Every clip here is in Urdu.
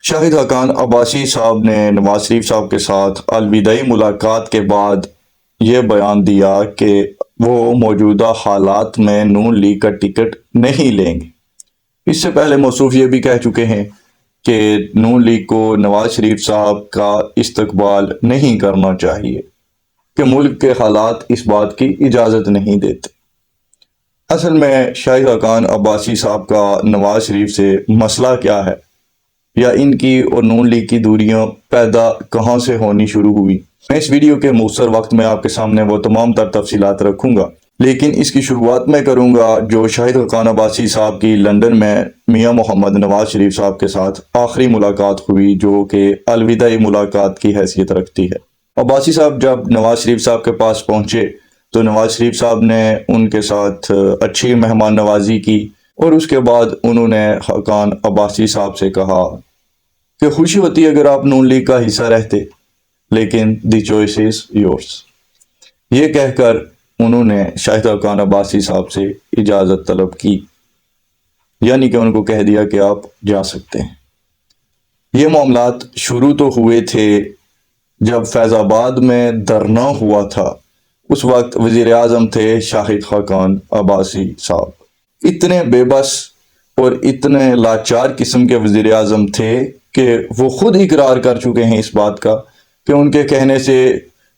شاہد حقان عباسی صاحب نے نواز شریف صاحب کے ساتھ الوداعی ملاقات کے بعد یہ بیان دیا کہ وہ موجودہ حالات میں نون لیگ کا ٹکٹ نہیں لیں گے۔ اس سے پہلے موصوف یہ بھی کہہ چکے ہیں کہ نون لیگ کو نواز شریف صاحب کا استقبال نہیں کرنا چاہیے کہ ملک کے حالات اس بات کی اجازت نہیں دیتے۔ اصل میں شاہد حقان عباسی صاحب کا نواز شریف سے مسئلہ کیا ہے، یا ان کی اور نون لیگ کی دوریاں پیدا کہاں سے ہونی شروع ہوئی، میں اس ویڈیو کے مختصر وقت میں آپ کے سامنے وہ تمام تر تفصیلات رکھوں گا، لیکن اس کی شروعات میں کروں گا جو شاہد حقان عباسی صاحب کی لندن میں میاں محمد نواز شریف صاحب کے ساتھ آخری ملاقات ہوئی، جو کہ الوداعی ملاقات کی حیثیت رکھتی ہے۔ عباسی صاحب جب نواز شریف صاحب کے پاس پہنچے تو نواز شریف صاحب نے ان کے ساتھ اچھی مہمان نوازی کی، اور اس کے بعد انہوں نے حقان عباسی صاحب سے کہا کہ خوشی ہوتی اگر آپ نون لیگ کا حصہ رہتے، لیکن دی چوائس از یورس۔ یہ کہہ کر انہوں نے شاہد حقان عباسی صاحب سے اجازت طلب کی، یعنی کہ ان کو کہہ دیا کہ آپ جا سکتے ہیں۔ یہ معاملات شروع تو ہوئے تھے جب فیض آباد میں دھرنا ہوا تھا، اس وقت وزیر اعظم تھے شاہد حقان عباسی صاحب۔ اتنے بے بس اور اتنے لاچار قسم کے وزیر اعظم تھے کہ وہ خود اقرار کر چکے ہیں اس بات کا کہ ان کے کہنے سے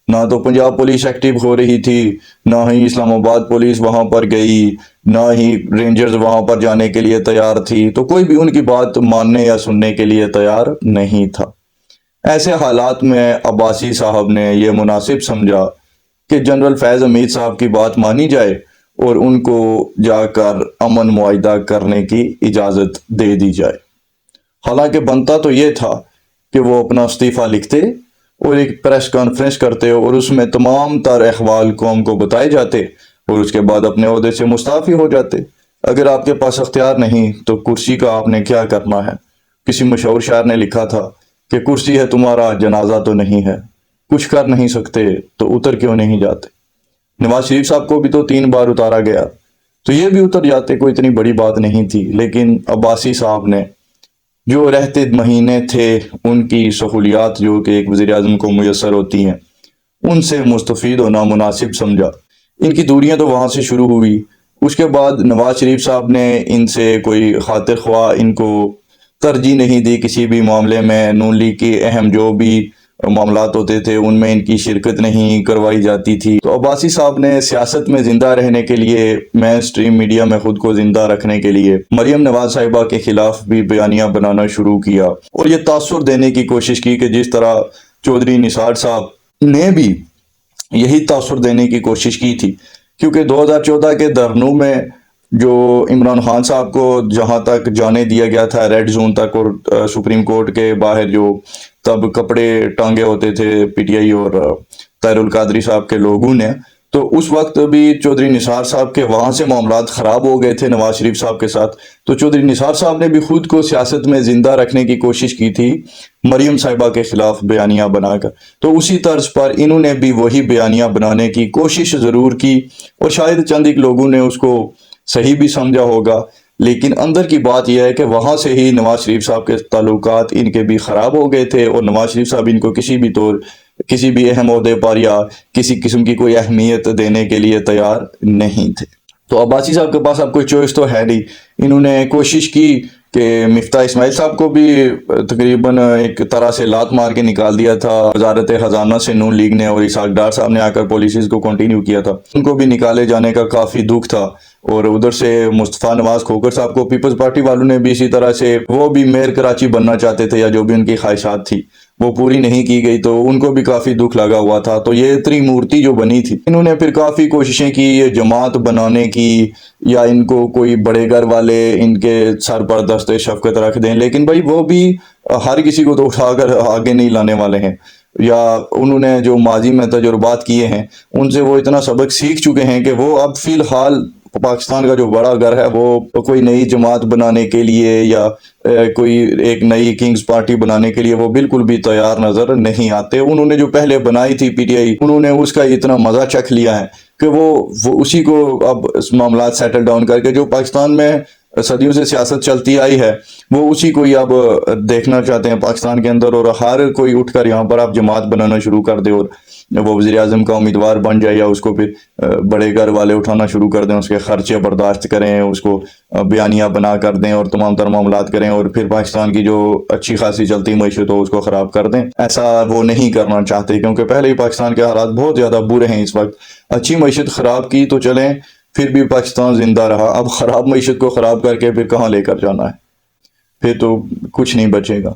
نہ تو پنجاب پولیس ایکٹیو ہو رہی تھی، نہ ہی اسلام آباد پولیس وہاں پر گئی، نہ ہی رینجرز وہاں پر جانے کے لیے تیار تھی، تو کوئی بھی ان کی بات ماننے یا سننے کے لیے تیار نہیں تھا۔ ایسے حالات میں عباسی صاحب نے یہ مناسب سمجھا کہ جنرل فیض حمید صاحب کی بات مانی جائے اور ان کو جا کر امن معاہدہ کرنے کی اجازت دے دی جائے۔ حالانکہ بنتا تو یہ تھا کہ وہ اپنا استعفیٰ لکھتے اور ایک پریس کانفرنس کرتے اور اس میں تمام تر احوال قوم کو بتائے جاتے، اور اس کے بعد اپنے عہدے سے مستعفی ہو جاتے۔ اگر آپ کے پاس اختیار نہیں تو کرسی کا آپ نے کیا کرنا ہے؟ کسی مشہور شاعر نے لکھا تھا کہ کرسی ہے تمہارا جنازہ تو نہیں ہے، کچھ کر نہیں سکتے تو اتر کیوں نہیں جاتے؟ نواز شریف صاحب کو بھی تو 3 بار اتارا گیا، تو یہ بھی اتر جاتے، کوئی اتنی بڑی بات نہیں تھی۔ لیکن عباسی صاحب نے جو رہتے مہینے تھے ان کی سہولیات جو کہ ایک وزیر اعظم کو میسر ہوتی ہیں ان سے مستفید ہونا مناسب سمجھا۔ ان کی دوریاں تو وہاں سے شروع ہوئی۔ اس کے بعد نواز شریف صاحب نے ان سے کوئی خاطر خواہ ان کو ترجیح نہیں دی کسی بھی معاملے میں۔ نون لیگ کی اہم جو بھی معاملات ہوتے تھے ان میں ان کی شرکت نہیں کروائی جاتی تھی۔ تو عباسی صاحب نے سیاست میں زندہ رہنے کے لیے، مین سٹریم میڈیا میں خود کو زندہ رکھنے کے لیے مریم نواز صاحبہ کے خلاف بھی بیانیہ بنانا شروع کیا، اور یہ تاثر دینے کی کوشش کی کہ جس طرح چودھری نثار صاحب نے بھی یہی تاثر دینے کی کوشش کی تھی، کیونکہ 2014 کے دھرنوں میں جو عمران خان صاحب کو جہاں تک جانے دیا گیا تھا ریڈ زون تک، اور سپریم کورٹ کے باہر جو تب کپڑے ٹانگے ہوتے تھے پی ٹی آئی اور طاہر القادری صاحب کے لوگوں نے، تو اس وقت بھی چودھری نثار صاحب کے وہاں سے معاملات خراب ہو گئے تھے نواز شریف صاحب کے ساتھ، تو چودھری نثار صاحب نے بھی خود کو سیاست میں زندہ رکھنے کی کوشش کی تھی مریم صاحبہ کے خلاف بیانیہ بنا کر۔ تو اسی طرز پر انہوں نے بھی وہی بیانیہ بنانے کی کوشش ضرور کی، اور شاید چند ایک لوگوں نے اس کو صحیح بھی سمجھا ہوگا، لیکن اندر کی بات یہ ہے کہ وہاں سے ہی نواز شریف صاحب کے تعلقات ان کے بھی خراب ہو گئے تھے، اور نواز شریف صاحب ان کو کسی بھی اہم عہدے پر یا کسی قسم کی کوئی اہمیت دینے کے لیے تیار نہیں تھے۔ تو عباسی صاحب کے پاس اب کوئی چوائس تو ہے نہیں۔ انہوں نے کوشش کی کہ مفتاح اسماعیل صاحب کو بھی تقریباً ایک طرح سے لات مار کے نکال دیا تھا وزارت خزانہ سے نون لیگ نے، اور اسحاق ڈار صاحب نے آ کر پالیسیز کو کنٹینیو کیا تھا، ان کو بھی نکالے جانے کا کافی دکھ تھا۔ اور ادھر سے مصطفیٰ نواز کھوکھر صاحب کو پیپلز پارٹی والوں نے بھی اسی طرح سے، وہ بھی میئر کراچی بننا چاہتے تھے یا جو بھی ان کی خواہشات تھی وہ پوری نہیں کی گئی، تو ان کو بھی کافی دکھ لگا ہوا تھا۔ تو یہ تریمورتی جو بنی تھی، انہوں نے پھر کافی کوششیں کی یہ جماعت بنانے کی، یا ان کو کوئی بڑے گھر والے ان کے سر پر دست شفقت رکھ دیں، لیکن بھائی وہ بھی ہر کسی کو تو اٹھا کر آگے نہیں لانے والے ہیں، یا انہوں نے جو ماضی میں تجربات کیے ہیں ان سے وہ اتنا سبق سیکھ چکے ہیں کہ وہ اب فی الحال پاکستان کا جو بڑا گھر ہے وہ کوئی نئی جماعت بنانے کے لیے یا کوئی ایک نئی کنگز پارٹی بنانے کے لیے وہ بالکل بھی تیار نظر نہیں آتے۔ انہوں نے جو پہلے بنائی تھی پی ٹی آئی، انہوں نے اس کا اتنا مزہ چکھ لیا ہے کہ وہ اسی کو اب معاملات سیٹل ڈاؤن کر کے جو پاکستان میں صدیوں سے سیاست چلتی آئی ہے، وہ اسی کو ہی اب دیکھنا چاہتے ہیں پاکستان کے اندر، اور ہر کوئی اٹھ کر یہاں پر آپ جماعت بنانا شروع کر دے اور وہ وزیر اعظم کا امیدوار بن جائے، یا اس کو پھر بڑے گھر والے اٹھانا شروع کر دیں، اس کے خرچے برداشت کریں، اس کو بیانیہ بنا کر دیں اور تمام تر معاملات کریں، اور پھر پاکستان کی جو اچھی خاصی چلتی معیشت ہو اس کو خراب کر دیں۔ ایسا وہ نہیں کرنا چاہتے، کیونکہ پہلے ہی پاکستان کے حالات بہت زیادہ برے ہیں اس وقت۔ اچھی معیشت خراب کی تو چلیں، پھر بھی پاکستان زندہ رہا، اب خراب معیشت کو خراب کر کے پھر کہاں لے کر جانا ہے؟ پھر تو کچھ نہیں بچے گا۔